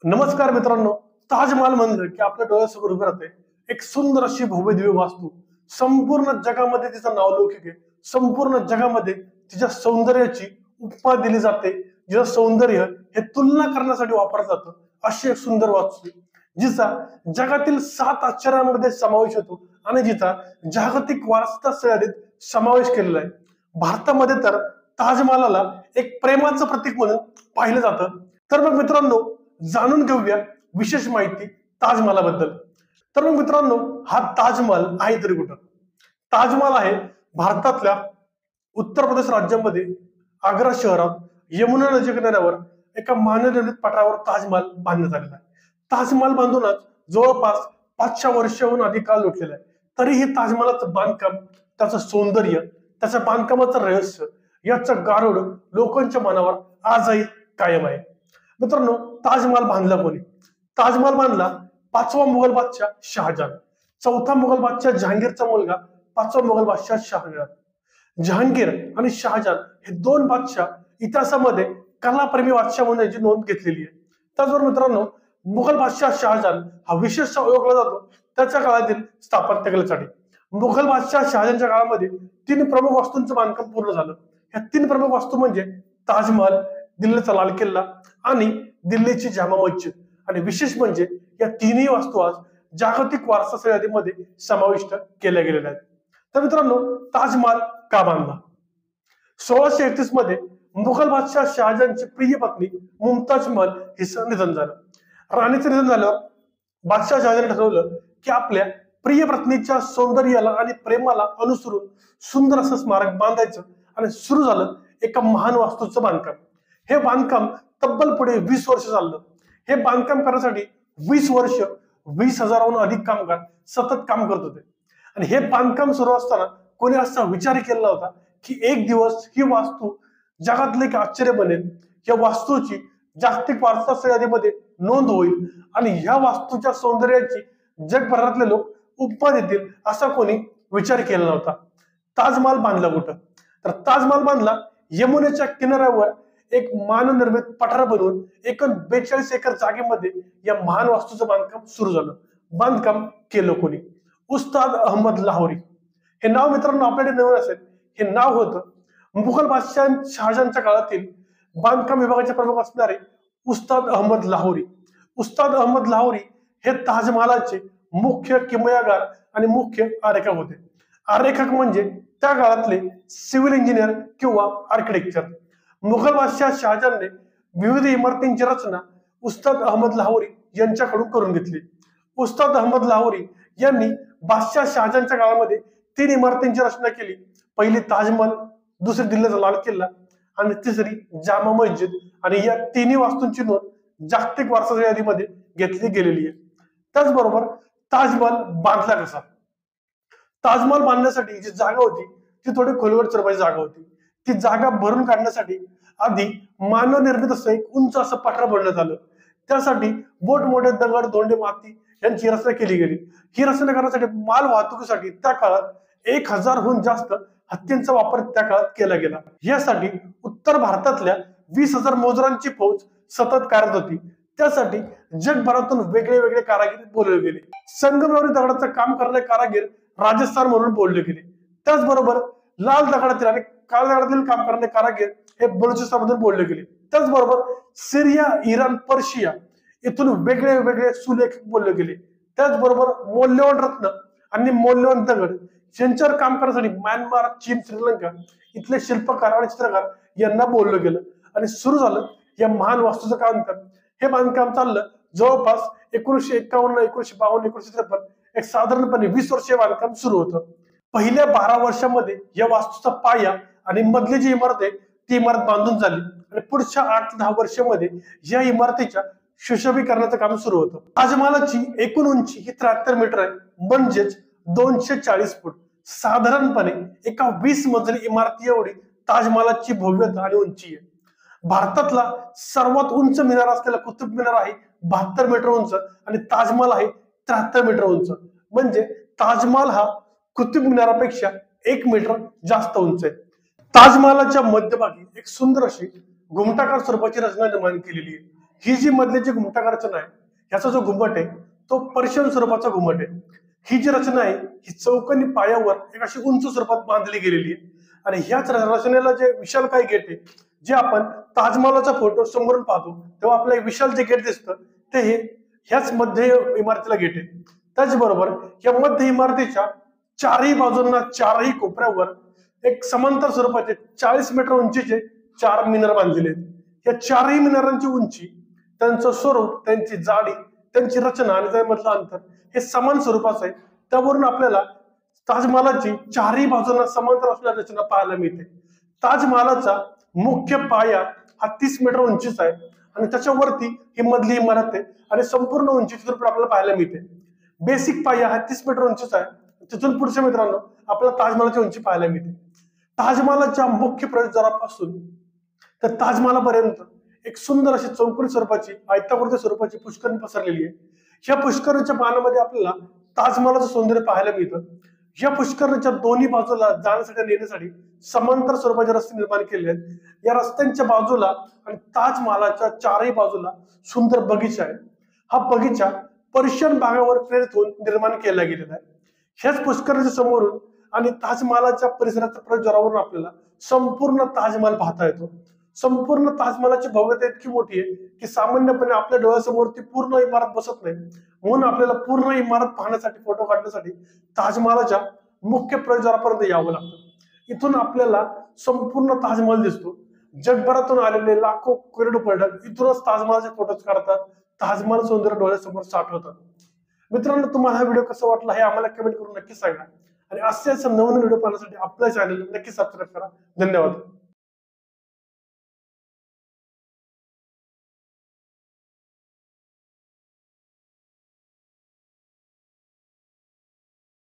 नमस्कार मित्रांनो. ताजमहाल म्हणलं की आपल्या डोळ्यासमोर उभे राहते एक सुंदर अशी भव्य दिव्य वास्तू. संपूर्ण जगामध्ये तिचं नाव लौकिक आहे. संपूर्ण जगामध्ये तिच्या सौंदर्याची उपमा दिली जाते. जिचं सौंदर्य हे तुलना करण्यासाठी वापरलं जातं. अशी एक सुंदर वास्तू जिचा जगातील 7 आश्चर्यांमध्ये समावेश होतो आणि जिचा जागतिक वारसा यादीत समावेश केलेला आहे. भारतामध्ये तर ताजमहालाला एक प्रेमाचं प्रतीक म्हणून पाहिलं जातं. तर मग मित्रांनो, जाणून घेऊया विशेष माहिती ताजमहालाबद्दल. तर मग मित्रांनो, हा ताजमहाल आहे तरी कुठं? ताजमहाल आहे भारतातल्या उत्तर प्रदेश राज्यामध्ये आग्रा शहरात यमुना नदी किनाऱ्यावर एका मानवनिर्मित पठारावर ताजमहाल बांधण्यात आलेला आहे. ताजमहाल बांधूनच जवळपास 500 वर्षाहून अधिक काळ लोटलेला आहे. तरीही ताजमहालाचं बांधकाम, त्याचं सौंदर्य, त्याच्या बांधकामाचं रहस्य, याचं गारुड लोकांच्या मनावर आजही कायम आहे. मित्रांनो, ताजमहाल बांधला कोणी? ताजमहाल बांधला 5वा मुघल बादशाह शहाजहान. 4था मुघल बादशाह जहांगीरचा मुलगा 5वा मुघल बादशाह शहाजहान. जहांगीर आणि शहाजहान हे 2 बादशाह इतिहासामध्ये कलाप्रेमी बादशाह म्हणून याची नोंद घेतलेली आहे. त्याचबरोबर मित्रांनो, मुघल बादशाह शहाजहान हा विशेष ओळखला जातो त्याच्या काळातील स्थापत्यकलेसाठी. मुघल बादशाह शहाजहानच्या काळामध्ये 3 प्रमुख वास्तूंचं बांधकाम पूर्ण झालं. ह्या 3 प्रमुख वास्तू म्हणजे ताजमहाल, दिल्लीचा लाल किल्ला आणि दिल्लीची जामा मस्जिद. आणि विशेष म्हणजे या तिन्ही वास्तू आज जागतिक वारसा यादीमध्ये समाविष्ट केल्या गेलेल्या आहेत. तर मित्रांनो, ताजमहाल का बांधला? 1631 मध्ये मुघल बादशाह शहाजहानची प्रिय पत्नी मुमताज महल हिचं निधन झालं. राणीचं निधन झाल्यावर बादशाह शहाजहान ठरवलं की आपल्या प्रिय पत्नीच्या सौंदर्याला आणि प्रेमाला अनुसरून सुंदर असं स्मारक बांधायचं. आणि सुरू झालं एका महान वास्तूचं बांधकाम. हे बांधकाम तब्बल पुढे 20 वर्ष चाललं. हे बांधकाम करण्यासाठी 20 वर्ष 20,000हून अधिक कामगार सतत काम करत होते. आणि हे बांधकाम सुरू असताना कोणी असा विचार केला होता की एक दिवस ही वास्तू जगातले एक आश्चर्य बनेल, या वास्तूची जागतिक वारसा यादीमध्ये नोंद होईल आणि ह्या वास्तूच्या सौंदर्याची जगभरातले लोक उपमा देतील, असा कोणी विचार केला नव्हता. ताजमहाल बांधला कुठं? तर ताजमहाल बांधला यमुनेच्या किनाऱ्यावर एक मानवनिर्मित पठार बनवून एकूण 42 एकर जागेमध्ये या महान वास्तूचं बांधकाम सुरू झालं. बांधकाम केलं कोणी? उस्ताद अहमद लाहोरी. हे नाव मित्रांनो आपल्याकडे नवीन असेल. हे नाव होतं मुघल बादशाह शहाजहानच्या काळातील बांधकाम विभागाचे प्रमुख असणारे उस्ताद अहमद लाहोरी. उस्ताद अहमद लाहोरी हे ताजमहालाचे मुख्य किमयागार आणि मुख्य आरेखक होते. आरेखक म्हणजे त्या काळातले सिव्हिल इंजिनियर किंवा आर्किटेक्चर. मुघल बादशाह शहाजहानने विविध इमारतींची रचना उस्ताद अहमद लाहोरी यांच्याकडून करून घेतली. उस्ताद अहमद लाहोरी यांनी बादशाह शहाजहानच्या काळामध्ये 3 इमारतींची रचना केली. पहिली ताजमहल, दुसरी दिल्लीचा लाल किल्ला आणि तिसरी जामा मस्जिद. आणि या तिन्ही वास्तूंची नोंद जागतिक वारसा यादीमध्ये घेतली गेलेली आहे. त्याचबरोबर ताजमहाल बांधला कसा? ताजमहाल बांधण्यासाठी जी जागा होती ती थोडी खोलवर चढवायची जागा होती. ती जागा भरून काढण्यासाठी आधी मानव निर्मित असं एक उंच असं पठार बनवण्यात आलं. त्यासाठी मोठमोठे दगड, धोंडे, माती यांची रचना केली गेली. ही रचना करण्यासाठी माल वाहतुकीसाठी त्या काळात 1000हून जास्त हत्तींचा वापर त्या काळात केला गेला. यासाठी उत्तर भारतातल्या 20,000 मजुरांची फौज सतत कार्यरत होती. त्यासाठी जगभरातून वेगळे वेगळे कारागीर बोलवले गेले. संगमरवरी दगडाचं काम करणारे कारागीर राजस्थान म्हणून बोलले गेले. त्याचबरोबर लाल दगडातील आणि काळ्या दगडातील काम करणारे कारागीर हे बलुचिस्तान मधून बोलले गेले. त्याचबरोबर सिरिया, इराण, पर्शिया इथून वेगळे वेगळे सुलेखक बोलले गेले. त्याचबरोबर मौल्यवान रत्न आणि मौल्यवान दगड यांच्यावर काम करण्यासाठी म्यानमार, चीन, श्रीलंका इथले शिल्पकार आणि चित्रकार यांना बोललं गेलं आणि सुरू झालं या महान वास्तूचं बांधकाम. हे बांधकाम चाललं जवळपास 1951, 1952, 1953 एक साधारणपणे 20 वर्ष बांधकाम सुरू होतं. पहिल्या 12 वर्षांमध्ये या वास्तूचा पाया आणि मधली जी इमारत आहे ती इमारत बांधून झाली आणि पुढच्या 8 ते 10 वर्षांमध्ये या इमारतीच्या सुशोभीकरणाचं काम सुरू होतं. ताजमहालाची एकूण उंची ही 73 मीटर आहे, म्हणजेच 240 फूट. साधारणपणे एका 20 मजली इमारती एवढी ताजमहालाची भव्यता आणि उंची आहे. भारतातला सर्वात उंच मिनार असलेला कुतुब मिनार आहे 72 मीटर उंच आणि ताजमहाल आहे 73 मीटर उंच. म्हणजे ताजमहाल हा कुतुब मिनारापेक्षा 1 मीटर जास्त उंच आहे. ताजमहालाच्या मध्यभागी एक सुंदर अशी घुमटाकार स्वरूपाची रचना निर्माण केलेली आहे. ही जी मधली जी घुमटाकार रचना आहे, ह्याचा जो घुमट आहे तो पर्शियन स्वरूपाचा घुमट आहे. ही जी रचना आहे ही चौकोनी पायावर एक अशी उंच स्वरूपात बांधली गेलेली आहे. आणि ह्याच रचनेला जे विशालकाय गेट आहे, जे आपण ताजमहालाचा फोटो समोरून पाहतो तेव्हा आपल्याला विशाल जे गेट दिसतं ते हे ह्याच मध्य इमारतीला गेट आहे. त्याचबरोबर या मध्य इमारतीच्या चारही बाजूंना चारही कोपऱ्यावर एक समांतर स्वरूपाचे 40 मीटर उंचीचे 4 मिनार बांधलेले आहेत. या चारही मिनारांची उंची, त्यांचं स्वरूप, त्यांची जाडी, त्यांची रचना आणि त्यामधलं अंतर हे समान स्वरूपाचं आहे. त्यावरून आपल्याला ताजमहालाची चारही बाजूंना समांतर असणारी रचना पाहायला मिळते. ताजमहालाचा मुख्य पाया हा 30 मीटर उंचीचा आहे आणि त्याच्यावरती ही मधली इमारत आहे आणि संपूर्ण उंचीची स्वरूप आपल्याला पाहायला मिळते. बेसिक पाया हा 30 मीटर उंचीचा आहे. तिथून पुढच्या मित्रांनो आपल्याला ताजमहालाची उंची पाहायला मिळते. ताजमहालाच्या मुख्य प्रवेशद्वारापासून तर ताजमहालापर्यंत एक सुंदर अशी चौकोनी स्वरूपाची आयताकृती स्वरूपाची पुष्करणी पसरलेली आहे. या पुष्करणीच्या पानामध्ये आपल्याला ताजमहालाचं सौंदर्य पाहायला मिळतं. या पुष्करणीच्या दोन्ही बाजूला जाण्यासाठी आणि येण्यासाठी समांतर स्वरूपाचे रस्ते निर्माण केले आहेत. या रस्त्यांच्या बाजूला आणि ताजमहालाच्या चारही बाजूला सुंदर बगीचा आहे. हा बगीचा पर्शियन बागावर प्रेरित होऊन निर्माण केला गेलेला आहे. ह्याच पुष्करणीच्या समोरून आणि ताजमहालाच्या परिसराच्या प्रवेशद्वारावरून आपल्याला संपूर्ण ताजमहाल पाहता येतो. संपूर्ण ताजमहालाची भव्यता इतकी मोठी आहे की सामान्यपणे आपल्या डोळ्यासमोर ती पूर्ण इमारत बसत नाही. म्हणून आपल्याला पूर्ण इमारत पाहण्यासाठी, फोटो काढण्यासाठी ताजमहालाच्या मुख्य प्रवेशद्वारापर्यंत यावं लागतं. इथून आपल्याला संपूर्ण ताजमहाल दिसतो. जगभरातून आलेले लाखो करोडो पर्यटक इथूनच ताजमहालचे फोटोज काढतात, ताजमहाल सौंदर्य डोळ्यासमोर साठवतात. मित्रांनो, तुम्हाला हा व्हिडिओ कसा वाटला हे आम्हाला कमेंट करून नक्की सांगा आणि असेच नवीन व्हिडिओ पाहण्यासाठी आपल्या चॅनल नक्की सबस्क्राईब करा. धन्यवाद.